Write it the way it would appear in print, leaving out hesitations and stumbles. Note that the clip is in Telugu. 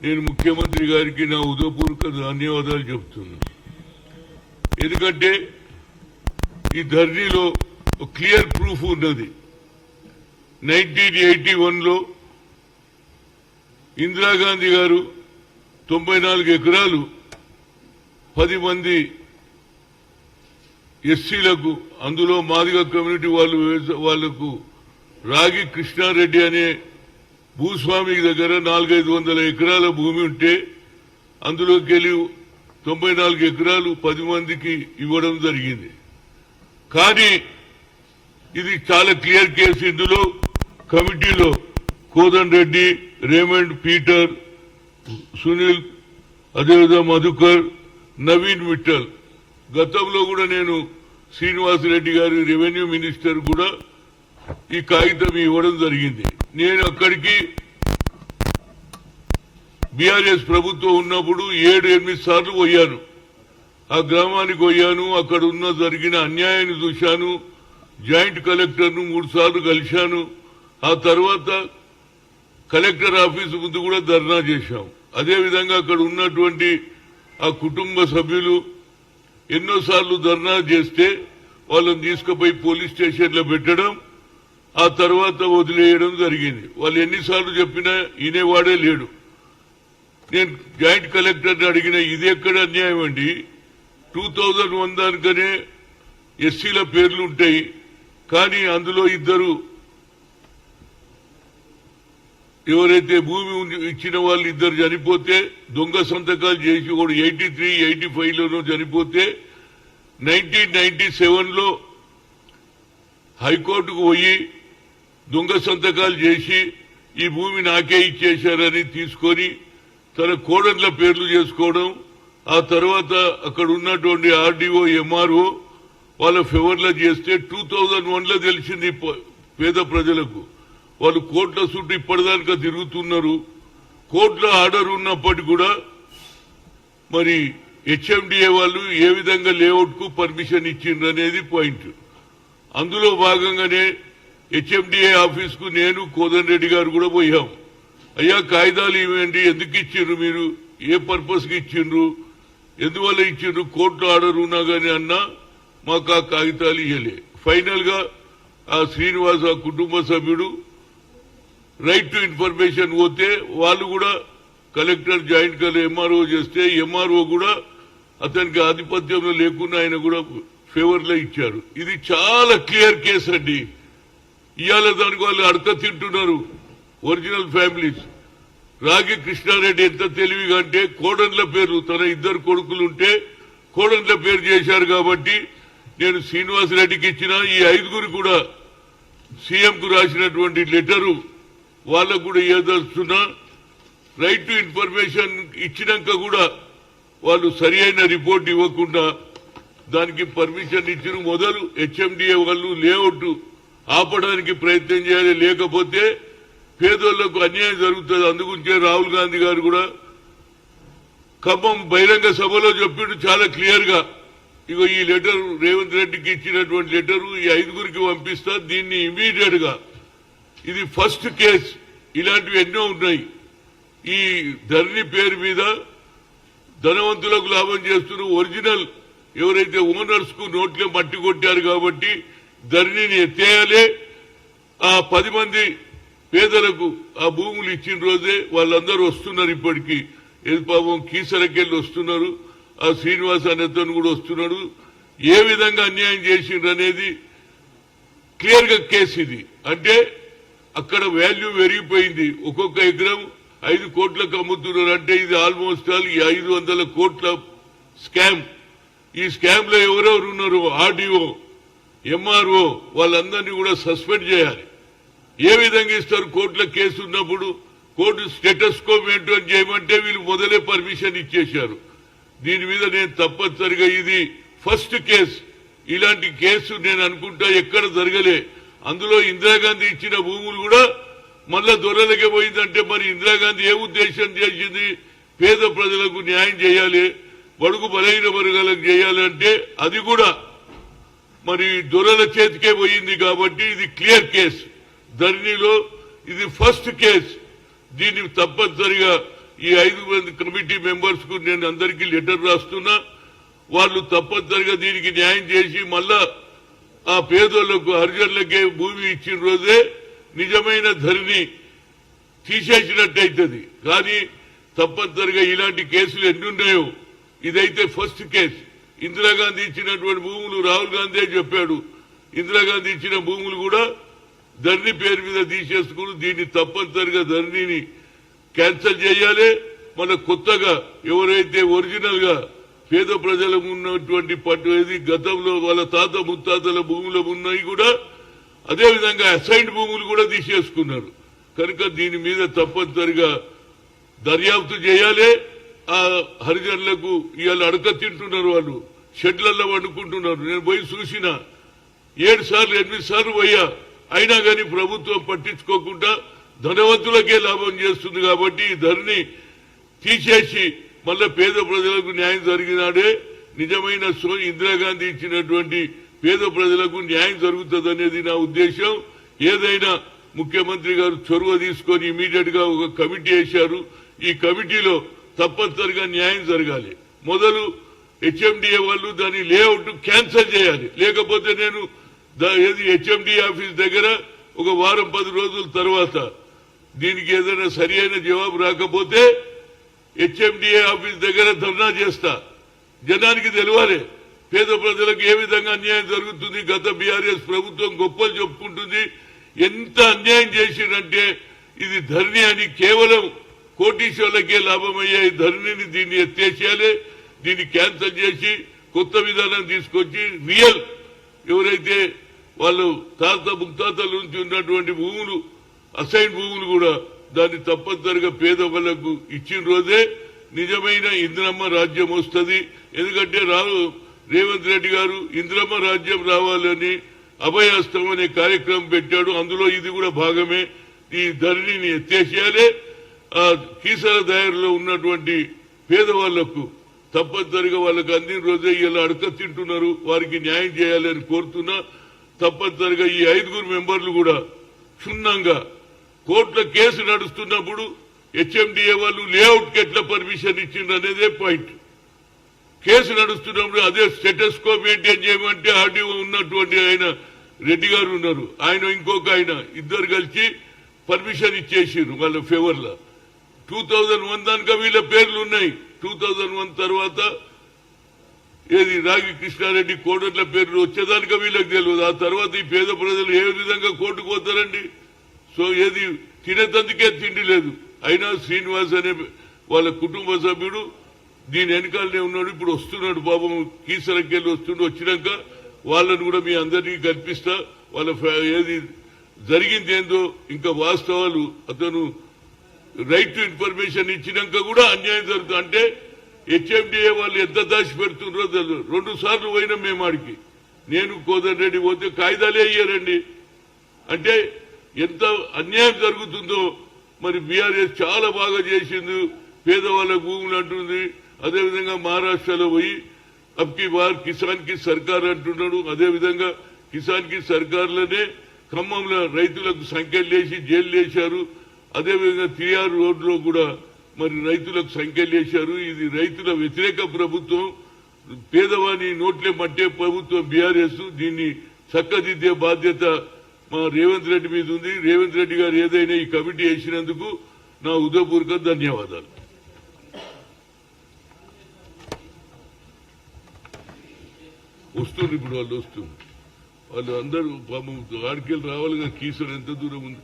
నేను ముఖ్యమంత్రి గారికి నా ఉదయపూర్వక ధన్యవాదాలు చెప్తున్నా. ఎందుకంటే ఈ ధరణిలో క్లియర్ ప్రూఫ్ ఉన్నది. 1981లో ఇందిరాగాంధీ గారు 94 ఎకరాలు 10 మంది ఎస్సీలకు, అందులో మాదిగ కమ్యూనిటీ వాళ్లకు రాగి కృష్ణారెడ్డి అనే భూస్వామి దగ్గర 400-500 ఎకరాల భూమి ఉంటే అందులోకి వెళ్ళి 94 ఎకరాలు 10 మందికి ఇవ్వడం జరిగింది. కానీ ఇది చాలా క్లియర్ కేసు. ఇందులో కమిటీలో కోదన్ రెడ్డి, రేమండ్, పీటర్, సునీల్, అదేవిధంగా మధుకర్, నవీన్ మిట్టల్. గతంలో కూడా నేను శ్రీనివాసరెడ్డి గారి రెవెన్యూ మినిస్టర్ కూడా ఈ కాగితం ఇవ్వడం జరిగింది. నేను అక్కడికి బీఆర్ఎస్ ప్రభుత్వం ఉన్నప్పుడు 7-8 సార్లు పోయాను. ఆ గ్రామానికి పోయాను. అక్కడ ఉన్న జరిగిన అన్యాయాన్ని చూశాను. జాయింట్ కలెక్టర్ను 3 సార్లు కలిశాను. ఆ తర్వాత కలెక్టర్ ఆఫీసు ముందు కూడా ధర్నా చేశాం. అదేవిధంగా అక్కడ ఉన్నటువంటి ఆ కుటుంబ సభ్యులు ఎన్నోసార్లు ధర్నా చేస్తే వాళ్ళని తీసుకుపోయి పోలీస్ స్టేషన్లో పెట్టడం, ఆ తర్వాత వదిలేయడం జరిగింది. వాళ్ళు ఎన్నిసార్లు చెప్పినా వినేవాడే లేడు. నేను జాయింట్ కలెక్టర్ని అడిగిన, ఇది ఎక్కడ అన్యాయం అండి? 2001 దానికనే ఎస్సీల పేర్లు ఉంటాయి, కానీ అందులో ఇద్దరు ఎవరైతే భూమి ఇచ్చిన వాళ్ళు ఇద్దరు చనిపోతే దొంగ సంతకాలు చేసి కూడా 83-85లోనూ చనిపోతే 1997లో హైకోర్టుకు పోయి దొంగ సంతకాలు చేసి ఈ భూమి నాకే ఇచ్చేశారని తీసుకొని తన కోడన్ల పేర్లు చేసుకోవడం, ఆ తర్వాత అక్కడ ఉన్నటువంటి ఆర్డీఓ, ఎంఆర్ఓ వాళ్ళ ఫేవర్లో చేస్తే 2001లో తెలిసింది పేద ప్రజలకు. వాళ్ళు కోర్టుల చుట్టూ ఇప్పటిదాకా తిరుగుతున్నారు. కోర్టులో ఆర్డర్ ఉన్నప్పటికీ కూడా మరి హెచ్ఎండిఏ వాళ్ళు ఏ విధంగా లేఅవుట్ కు పర్మిషన్ ఇచ్చిండ్రు అనేది పాయింట్. అందులో భాగంగానే హెచ్ఎండిఏ ఆఫీస్ కు నేను, కోదన్ రెడ్డి గారు కూడా పోయాం. అయ్యా, కాగితాలు ఇవ్వండి, ఎందుకు ఇచ్చిండ్రు మీరు, ఏ పర్పస్ కి ఇచ్చిండ్రు, ఎందువల్ల ఇచ్చిండ్రు, కోర్టులో ఆర్డర్ ఉన్నా గానీ అన్నా మాకు ఆ కాగితాలు ఇవ్వలే. ఫైనల్ గా ఆ శ్రీనివాస కుటుంబ సభ్యుడు రైట్ టు ఇన్ఫర్మేషన్ పోతే వాళ్ళు కూడా కలెక్టర్, జాయింట్ కలెక్టర్, ఎంఆర్ఓ చేస్తే ఎంఆర్ఓ కూడా అతనికి ఆధిపత్యంలో లేకుండా ఆయన కూడా ఫేవర్లో ఇచ్చారు. ఇది చాలా క్లియర్ కేసు అండి. ఇవాళ దానికి వాళ్ళు అడక తింటున్నారు ఒరిజినల్ ఫ్యామిలీస్. రాగి కృష్ణారెడ్డి ఎంత తెలివిగా అంటే కోడన్ల పేరు, తన 2 కొడుకులు ఉంటే కోడన్ల పేరు చేశారు. కాబట్టి నేను శ్రీనివాసరెడ్డికి ఇచ్చిన ఈ 5గురు కూడా సీఎం కు రాసినటువంటి లెటరు వాళ్ళకు కూడా ఏదొస్తున్నా, రైట్ టు ఇన్ఫర్మేషన్ ఇచ్చినాక కూడా వాళ్ళు సరి అయిన రిపోర్ట్ ఇవ్వకుండా దానికి పర్మిషన్ ఇచ్చిన. మొదలు హెచ్ఎండిఏ వాళ్ళు లేఅవుట్ ఆపడానికి ప్రయత్నం చేయాలి, లేకపోతే పేదోళ్లకు అన్యాయం జరుగుతుంది. అందుగురించే రాహుల్ గాంధీ గారు కూడా ఖమ్మం బహిరంగ సభలో చెప్పిండు చాలా క్లియర్ గా, ఇగో ఈ లెటర్ రేవంత్ రెడ్డికి ఇచ్చినటువంటి లెటరు ఈ 5గురికి పంపిస్తా, దీన్ని ఇమీడియట్ గా, ఇది ఫస్ట్ కేసు, ఇలాంటివి ఎన్నో ఉన్నాయి. ఈ ధరణి పేరు మీద ధనవంతులకు లాభం చేస్తున్న ఒరిజినల్ ఎవరైతే ఓనర్స్ కు నోట్లో మట్టి కొట్టారు కాబట్టి ధరణిని ఎత్తేయాలి. ఆ 10 మంది పేదలకు ఆ భూములు ఇచ్చిన రోజే వాళ్ళందరూ వస్తున్నారు. ఇప్పటికీ ఏది పాపం కీసరకెళ్ళి వస్తున్నారు, ఆ శ్రీనివాస్ అనేతను కూడా వస్తున్నాడు. ఏ విధంగా అన్యాయం చేసిండ్రు అనేది క్లియర్ గా కేసు ఇది. అంటే అక్కడ వాల్యూ పెరిగిపోయింది. ఒక్కొక్క ఎకరం 5 కోట్లకు అమ్ముతున్నారు. అంటే ఇది ఆల్మోస్ట్ ఆల్ ఈ 500 కోట్ల స్కామ్. ఈ స్కామ్ లో ఎవరెవరు ఉన్నారు, ఆర్డీఓ, ఎంఆర్ఓ వాళ్ళందరినీ కూడా సస్పెండ్ చేయాలి. ఏ విధంగా ఇస్తారు? కోర్టుల కేసు ఉన్నప్పుడు కోర్టు స్టేటస్కో మెయింటైన్ చేయమంటే వీళ్ళు మొదలే పర్మిషన్ ఇచ్చేశారు. దీని మీద నేను తప్పనిసరిగా, ఇది ఫస్ట్ కేసు, ఇలాంటి కేసు నేను అనుకుంటా ఎక్కడ జరగలే. అందులో ఇందిరాగాంధీ ఇచ్చిన భూములు కూడా మళ్ళా దొరలకే పోయిందంటే మరి ఇందిరాగాంధీ ఏ ఉద్దేశం చేసింది? పేద ప్రజలకు న్యాయం చేయాలి, బడుగు బలహీన వర్గాలకు చేయాలంటే అది కూడా మరి దొరల చేతికే పోయింది. కాబట్టి ఇది క్లియర్ కేసు. ధరణిలో ఇది ఫస్ట్ కేసు. దీన్ని తప్పనిసరిగా ఈ 5 మంది కమిటీ మెంబర్స్ కు నేను అందరికీ లెటర్ రాస్తున్నా. వాళ్ళు తప్పనిసరిగా దీనికి న్యాయం చేసి మళ్ళా ఆ పేదోళ్లకు హరిజనులకే భూమి ఇచ్చిన రోజే నిజమైన ధరణి తీసేసినట్టయితుంది. కానీ తప్పనిసరిగా ఇలాంటి కేసులు ఎన్నున్నాయో ఇదైతే ఫస్ట్ కేసు. ఇందిరాగాంధీ ఇచ్చినటువంటి భూములు రాహుల్ గాంధీ చెప్పాడు, ఇందిరాగాంధీ ఇచ్చిన భూములు కూడా ధరణి పేరు మీద తీసేసుకుని దీన్ని తప్పనిసరిగా ధరణిని క్యాన్సల్ చేయాలి. మన కొత్తగా ఎవరైతే ఒరిజినల్ గా పేద ప్రజలకు ఉన్నటువంటి పట్టు ఏది గతంలో వాళ్ళ తాత ముత్తాతల భూములు ఉన్నాయి కూడా అదేవిధంగా అసైన్డ్ భూములు కూడా తీసేసుకున్నారు. కనుక దీని మీద తప్పనిసరిగా దర్యాప్తు చేయాలి. ఆ హరిజనులకు ఇవాళ అడక తింటున్నారు, వాళ్ళు షెడ్లలో వండుకుంటున్నారు. నేను పోయి చూసిన 7 సార్లు 8 సార్లు పోయా, అయినా కానీ ప్రభుత్వం పట్టించుకోకుండా ధనవంతులకే లాభం చేస్తుంది. కాబట్టి ఈ ధరని తీసేసి మళ్ళా పేద ప్రజలకు న్యాయం జరిగినాడే నిజమైన ఇందిరాగాంధీ ఇచ్చినటువంటి పేద ప్రజలకు న్యాయం జరుగుతుంది అనేది నా ఉద్దేశం. ఏదైనా ముఖ్యమంత్రి గారు చొరవ తీసుకొని ఇమీడియట్ గా ఒక కమిటీ వేశారు. ఈ కమిటీలో తప్పనిసరిగా న్యాయం జరగాలి. మొదలు హెచ్ఎండిఏ వాళ్ళు దాని లేఅవుట్ క్యాన్సల్ చేయాలి. లేకపోతే నేను హెచ్ఎండిఏ ఆఫీస్ దగ్గర ఒక వారం 10 రోజుల తర్వాత దీనికి ఏదైనా సరి అయిన జవాబు రాకపోతే హెచ్ఎండిఏ ఆఫీస్ దగ్గర ధర్నా చేస్తా. జనానికి తెలవాలి పేద ప్రజలకు ఏ విధంగా అన్యాయం జరుగుతుంది. గత బీఆర్ఎస్ ప్రభుత్వం గొప్పలు చెప్పుకుంటుంది, ఎంత అన్యాయం చేసిందంటే ఇది ధరణి అని కేవలం కోటీశ్వర్లకే లాభమయ్యే ధరణిని దీన్ని ఎత్తేసేయాలి. దీన్ని క్యాన్సల్ చేసి కొత్త విధానం తీసుకొచ్చి రియల్ ఎవరైతే వాళ్ళు తాత ముత్తాతల నుంచి ఉన్నటువంటి భూములు అసైన్ భూములు కూడా దాన్ని తప్పనిసరిగా పేద వాళ్ళకు ఇచ్చిన రోజే నిజమైన ఇందిరమ్మ రాజ్యం వస్తుంది. ఎందుకంటే రేవంత్ రెడ్డి గారు ఇందిరమ్మ రాజ్యం రావాలని అభయహస్తం అనే కార్యక్రమం పెట్టాడు. అందులో ఇది కూడా భాగమే. ఈ ధరణిని ఎత్తేసేయాలి. ఆ కీసర దాయర్లో ఉన్నటువంటి పేదవాళ్లకు తప్పనిసరిగా వాళ్ళకు అందిన రోజే ఇలా అడక తింటున్నారు, వారికి న్యాయం చేయాలని కోరుతున్నా. తప్పనిసరిగా ఈ 5 మెంబర్లు కూడా క్షుణ్ణంగా కోర్టులో కేసు నడుస్తున్నప్పుడు హెచ్ఎండిఏ వాళ్ళు లేఅవుట్ కి ఎట్లా పర్మిషన్ ఇచ్చిండ్రు అనేదే పాయింట్. కేసు నడుస్తున్నప్పుడు అదే స్టేటస్ కో మెయింటైన్ చేయమంటే ఆర్డీఓ ఉన్నటువంటి ఆయన రెడ్డి గారు ఉన్నారు, ఆయన ఇంకొక ఆయన ఇద్దరు కలిసి పర్మిషన్ ఇచ్చేసారు వాళ్ళ ఫేవర్ లా. 2001 దానిక వీళ్ళ పేర్లు ఉన్నాయి. 2001 తర్వాత ఏది రాగి కృష్ణారెడ్డి కోడట్ల పేర్లు వచ్చేదానిక వీళ్ళకి తెలియదు. ఆ తర్వాత ఈ పేద ప్రజలు ఏ విధంగా కోర్టుకు పోతారండి? సో ఏది తినేందుకే తిండి లేదు. అయినా శ్రీనివాస్ అనే వాళ్ళ కుటుంబ సభ్యుడు దీని వెనకాలనే ఉన్నాడు. ఇప్పుడు వస్తున్నాడు పాపం, కీసరకెళ్ళి వచ్చినాక వాళ్ళను కూడా మీ అందరికీ కల్పిస్తా. వాళ్ళ ఏది జరిగింది ఏందో ఇంకా వాస్తవాలు అతను రైట్ టు ఇన్ఫర్మేషన్ ఇచ్చినాక కూడా అన్యాయం జరుగుతుంది. అంటే హెచ్ఎండిఏ వాళ్ళు ఎంత దాచి పెడుతున్నారో తెలియదు. 2 సార్లు పోయినా మేము ఆడికి, నేను కోదండ రెడ్డి పోతే కాయిదాలే అయ్యారండి. అంటే ఎంత అన్యాయం జరుగుతుందో. మరి బీఆర్ఎస్ చాలా బాగా చేసింది, పేదవాళ్ళ భూములు అంటుంది. అదేవిధంగా మహారాష్ట్రలో పోయి అబ్కి బార్ కిసాన్ కి సర్కార్ అంటున్నాడు. అదేవిధంగా కిసాన్ కి సర్కార్లోనే ఖమ్మంలో రైతులకు సంఖ్యలు వేసి జైలు వేశారు. అదేవిధంగా తియారు రోడ్లో కూడా మరి రైతులకు సంఖ్యలు వేశారు. ఇది రైతుల వ్యతిరేక ప్రభుత్వం, పేదవాని నోట్లే మట్టే ప్రభుత్వం బీఆర్ఎస్. దీన్ని చక్కదిద్దే బాధ్యత మా రేవంత్ రెడ్డి మీద ఉంది. రేవంత్ రెడ్డి గారు ఏదైనా ఈ కమిటీ వేసినందుకు నా హృదయపూర్వక ధన్యవాదాలు. వస్తుంది ఇప్పుడు వాళ్ళు వస్తుంది. వాళ్ళు అందరూ పాపం ఆడికెళ్ళి రావాలిగా. కీసర్ ఎంత దూరం ఉంది.